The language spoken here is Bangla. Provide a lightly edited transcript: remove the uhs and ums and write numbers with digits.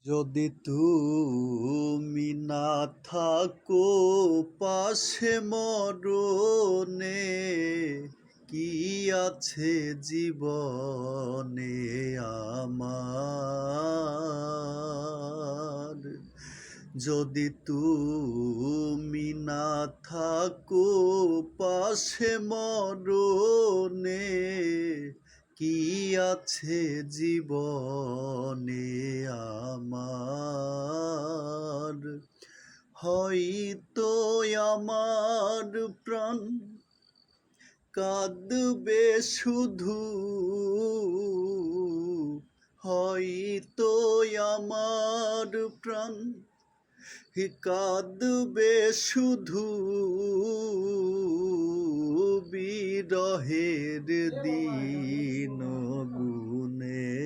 যদি তুমি না থাকো পাশে মরণে, কি আছে জীবনে আমার? যদি তুমি না থাকো পাশে মরণে, কি আছে জীবনে আমার? হয়তো আমার প্রাণ কাঁদবে শুধু, হয়তো আমার প্রাণ কাঁদবে শুধু, বিরহের দিন গুনে।